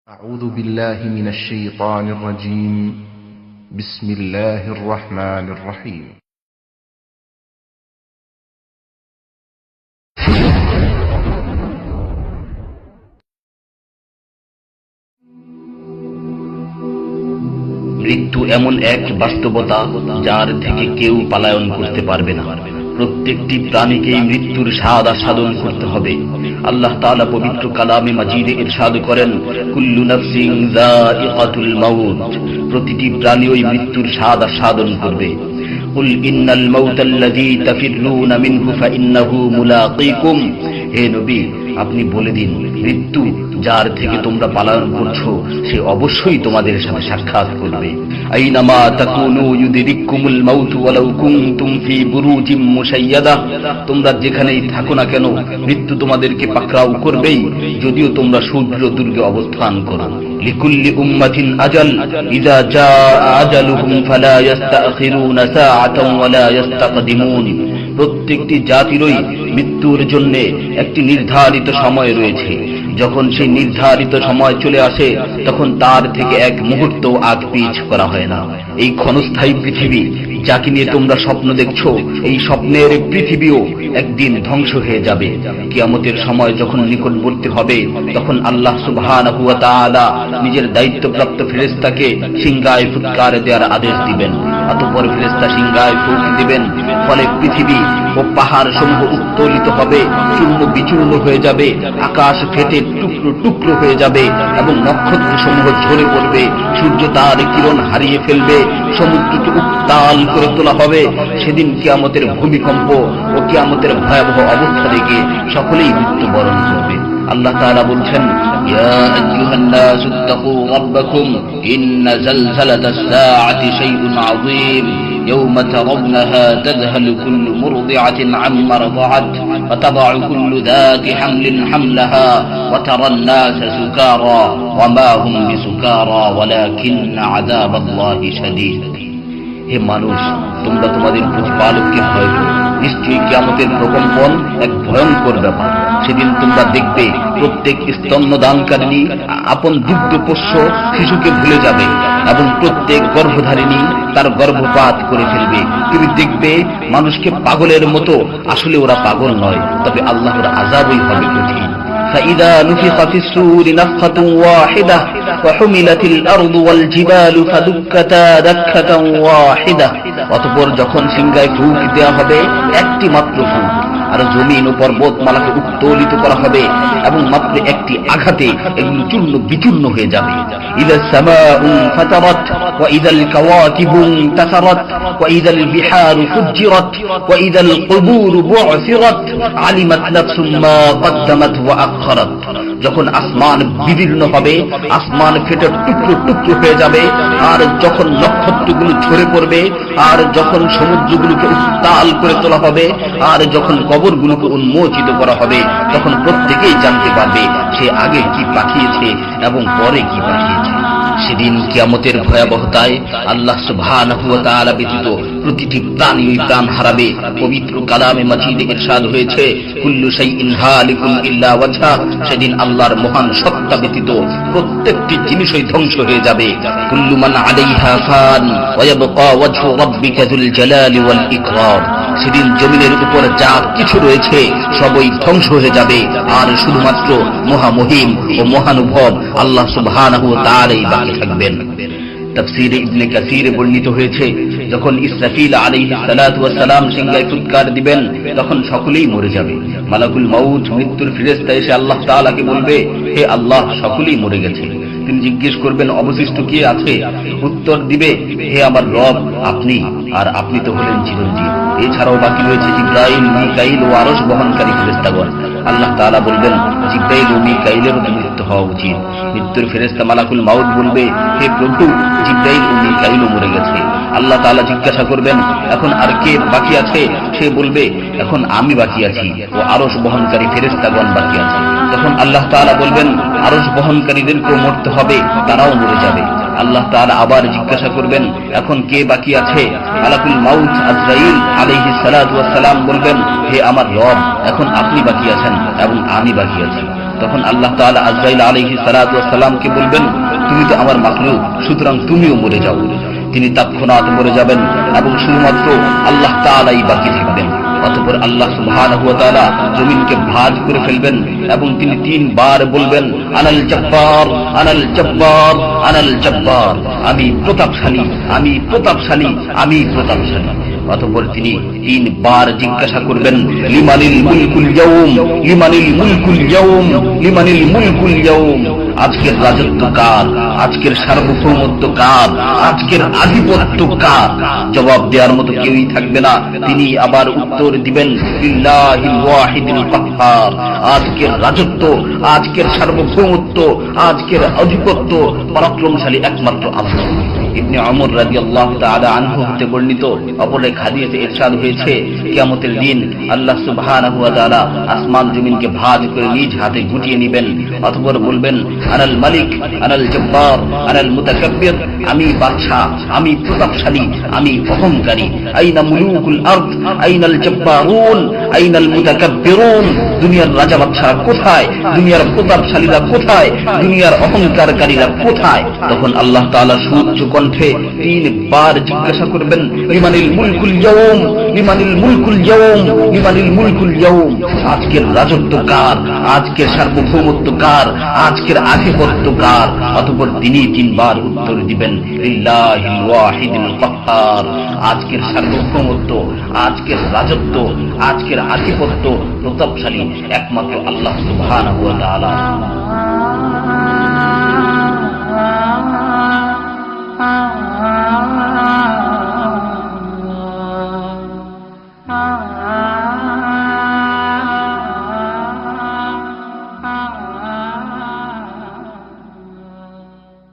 أعوذ بالله من الشيطان الرجيم بسم الله الرحمن الرحيم মৃত্যু এমন এক বাস্তবতা যার থেকে কেউ পলায়ন করতে পারবে না। প্রত্যেকটি প্রাণীকেই মৃত্যুর স্বাদ আস্বাদন করতে হবে। আল্লাহ তাআলা পবিত্র কালামে মাজিদে ইরশাদ করেন, কুল্লু নাফসিন যায়িকাতুল মাউত, প্রতিটি প্রাণী ওই মৃত্যুর স্বাদ আস্বাদন করবে। কুল ইন্নাল মাউতাল্লাযী তাফিররুনা মিনহু ফাইন্নাহু মুলাকীকুম, হে নবী আপনি বলে দিন, মৃত্যু যার থেকে তোমরা পলায়ন করছো সে অবশ্যই তোমাদের সাথে সাক্ষাৎ করবে। আইনামা তাকুনু ইউদরিকুমুল মাউত ওয়ালাউ কুনতুম ফি বুরুজিম মুশাইয়াদা, তোমরা যেখানেই থাকো না কেন মৃত্যু তোমাদেরকে পাকড়াও করবেই, যদিও তোমরা সুদৃঢ় দুর্গে অবস্থান করো। লিকুল্লি উম্মাতিন আজাল, ইযা জাআ আজালুহুম ফালা ইস্তাখিরুনা সাআতান ওয়ালা ইস্তাকদিমুন, প্রত্যেকটি জাতিরই মৃত্যুর জন্য একটি নির্ধারিত সময় রয়েছে। যখন সেই নির্ধারিত সময় চলে আসে তখন তার থেকে এক মুহূর্ত আগ পিছ করা হয় না। এই ক্ষণস্থায়ী পৃথিবী যাকে নিয়ে তোমরা স্বপ্ন দেখছো, এই স্বপ্নের পৃথিবীও একদিন ধ্বংস হয়ে যাবে। কিয়ামতের সময় যখন নিকটবর্তী হবে তখন আল্লাহ সুবহানাহু ওয়া তাআলা নিজের দায়িত্বপ্রাপ্ত ফেরেশতাকে সিংহায় ফুৎকার দেওয়ার আদেশ দিবেন। অতঃপর ফেরেশতা সিংহায় ফুঁক দিবেন, ফলে পৃথিবী ও পাহাড় সমূহ উত্তোলিত হবে, চূর্ণ বিচূর্ণ হয়ে যাবে, আকাশ ফেটে টুকরো টুকরো হয়ে যাবে এবং নক্ষত্র সমূহ ঝরে পড়বে, সূর্য তার কিরণ হারিয়ে ফেলবে, সমুদ্রকে উত্তাল করে তোলা হবে। সেদিন কিয়ামতের ভূমিকম্প ও কিয়ামতের ভয়াবহ অবস্থা দেখে সকলেই মৃত্যুবরণ করবে। আল্লাহ তাআলা বলছেন, ইয়া আইয়ুহান নাসু ইত্তাকু রাব্বাকুম ইন্না যালযালাতাস সাআতি শাইউন আযীম ইয়াওমা তারাউনাহা তাযহালু কুল্লু মুরদি'াতিন আম্মা রাদা'আত ওয়া তাদা'ু কুল্লু যাতি হামলিন হামলাহা ওয়া তারান নাসা সুকারা ওয়া মা হুম বিসুকারা ওয়ালাকিন্না আযাবাল্লাহি শাদীদ। হে মানুষ, তোমরা তোমাদের প্রতিপালককে ভয় করো, নিশ্চয়ই কিয়ামতের প্রকম্পন এক ভয়ঙ্কর ব্যাপার। সেদিন তোমরা দেখবে প্রত্যেক স্তন্যদানকারিণী আপন দুগ্ধপোষ্য শিশুকে ভুলে যাবে এবং প্রত্যেক গর্ভধারিণী তার গর্ভপাত করে ফেলবে। তুমি দেখবে মানুষকে পাগলের মতো, আসলে ওরা পাগল নয়, তবে আল্লাহর আযাবই হবে কঠিন। فإذا نفخ في الصور نفخة واحدة وحملت الأرض والجبال فدكتا دكة واحدة, অতঃপর যখন সিংহায় ফুঁক দেওয়া হবে একটি মাত্র ফুঁক, আর জমিন ও পর্বতমালাকে উত্তোলিত করা হবে এবং মাত্র একটি আঘাতে এগুলো চূর্ণ বিচূর্ণ হয়ে যাবে। ইযা সামাউ ফাতারাত ওয়া ইযাল কাওয়াকিবু ইনতাসারাত ওয়া ইযাল বিহারু ফুজ্জিরাত ওয়া ইযাল কুবুরু বু'সিরাত আলিমাত নাফসুম মা কদ্দামাত ওয়া আখখারাত, যখন আসমান বিদীর্ণ হবে, আসমান ফেটে টুকরো টুকরো হয়ে যাবে, আর যখন নক্ষত্রগুলো ঝরে পড়বে, আর যখন সমুদ্রগুলোকে উত্তাল করে তোলা হবে, আর যখন কবরগুলোকে উন্মোচিত করা হবে, তখন প্রত্যেকেই জানতে পারবে সে আগে কি পাঠিয়েছে এবং পরে কি পাঠিয়েছে। সেদিন কিয়ামতের ভয়াবহতায় আল্লাহ সুবহানাহু ওয়া তাআলা ব্যতীত প্রতিটি প্রাণী প্রাণ হারাবে। পবিত্র কালামে মাজিদে ইরশাদ হয়েছে, কুল্লু শাইইন হালিকুন ইল্লা ওয়াজহা, সেদিন আল্লাহর মহান সত্তা ব্যতীত প্রত্যেকটি জিনিসই ধ্বংস হয়ে যাবে। কুল্লু মান আলাইহা ফান ওয়া ইয়াবকা ওয়াজহু রাব্বিকা যুল জালালি ওয়াল ইকরাম, সেদিন জমিনের উপর যা কিছু রয়েছে সবই ধ্বংস হয়ে যাবে, আর শুধুমাত্র মহামহিম ও মহানুভব আল্লাহ সুবহানাহু ওয়া তাআলাই বাকি থাকবেন। তাফসীরে ইবনে কাসীরে বর্ণিত হয়েছে, যখন ইসরাফিল আলাইহিস সালাতু ওয়াস সালাম সিংহায় ফুৎকার দিবেন তখন সকলেই মরে যাবে। মালাকুল মাউত মৃত্যুর ফেরেশতা এসে আল্লাহ তাআলাকে বলবে, হে আল্লাহ, সকলেই মরে গেছে। তিনি জিজ্ঞেস করবেন, অবশিষ্ট কে আছে? উত্তর দিবে, হে আমার রব, আপনি, আর আপনি তো হলেন চিরঞ্জীব। এছাড়াও বাকি রয়েছে জিবরাইল, মিকাইল ও আরশ বহনকারী ফেরেশতাগণ। আল্লাহ তাআলা বলবেন, জিবরাইল ও মিকাইলেরও মৃত্যু হওয়া উচিত। মৃত্যুর ফেরেশতা মালাকুল মাউত বলবে, হে প্রভু, জিবরাইল ও মিকাইলও মরে গেছে। আল্লাহ তাআলা জিজ্ঞাসা করবেন, এখন আর কে বাকি আছে? সে বলবে, এখন আমি বাকি আছি ও আরশ বহনকারী ফেরেশতাগণ বাকি আছে। তখন আল্লাহ তাআলা বলবেন, আরশ বহনকারীদেরকেও মরতে হবে, তারাও মরে যাবে। আল্লাহ তাআলা আবার জিজ্ঞাসা করবেন, এখন কে বাকি আছে? মালাকুল মাউত আজরাইল আলাইহিস সালাতু ওয়াস সালাম বলবেন, হে আমার রব, এখন আপনি বাকি আছেন এবং আমি বাকি আছি। তখন আল্লাহ তাআলা আজরাইল আলাইহিস সালাতু ওয়াস সালামকে বলবেন, তুমি তো আমার মাখলুক, সুতরাং তুমিও মরে যাও। তিনি তৎক্ষণাৎ মরে যাবেন এবং শুধুমাত্র আল্লাহ তাআলাই বাকি থাকবেন। অতঃপর আল্লাহ সুবহানাহু ওয়া তাআলা জমিনকে ভাঁজ করে ফেলবেন এবং তিনি 3 বার বলবেন, আনাল জব্বার, আনাল জব্বার, আনাল জব্বার, আমি প্রতাপশালী, আমি প্রতাপশালী, আমি প্রতাপশালী। অতঃপর তিনি 3 বার জিজ্ঞাসা করবেন, লিমানিল মুলকুল ইয়াউম, লিমানিল মুলকুল ইয়াউম, লিমানিল মুলকুল ইয়াউম, আজকের রাজত্ব কার, আজকের সার্বভৌমত্ব কার, আজকের আধিপত্য কার? জবাব দেওয়ার মতো কেউই থাকবে না। তিনি আবার উত্তর দিবেন, লিল্লাহিল ওয়াহিদিল কাহ্হার, আজকের রাজত্ব, আজকের সার্বভৌমত্ব, আজকের আধিপত্য পরাক্রমশালী একমাত্র আল্লাহ। ইবনে ওমর রাদিয়াল্লাহু তাআলা আনহু হতে বর্ণিত অপর এক হাদিসে ইরশাদ হয়েছে, কিয়ামতের দিন আল্লাহ সুবহানাহু ওয়া তাআলা আসমান জমিনকে ভাঁজ করে নিজ হাতে গুটিয়ে নেবেন। অতঃপর বলবেন, আনাল মালিক, আনাল জব্বার, আনাল মুতাকাব্বির, আমি বাদশা, আমি প্রতাপশালী, আমি অহংকারী। আইনা মুলুকুল আরদ, আইনাল জব্বারুন, আইনাল মুতাকাব্বিরুন, দুনিয়ার রাজা বাদশারা কোথায়, দুনিয়ার প্রতাপশালীরা কোথায়, দুনিয়ার অহংকারকারীরা কোথায়? তখন আল্লাহ তাআলা সুউচ্চ কণ্ঠে 3 বার জিজ্ঞাসা করবেন, লিমানিল মুলকুল ইয়াউম, লিমানিল মুলকুল ইয়াউম, লিমানিল মুলকুল ইয়াউম, আজকের রাজত্ব কার, আজকের সার্বভৌমত্ব কার, আজকের আধিপত্য কার? অতঃপর তিনি 3 বার উত্তর দিবেন, লিল্লাহিল ওয়াহিদিল কাহ্হার, আজকের সার্বভৌমত্ব, আজকের রাজত্ব, আজকের আধিপত্য প্রতাপশালী একমাত্র আল্লাহ সুবহানাহু ওয়া তাআলা।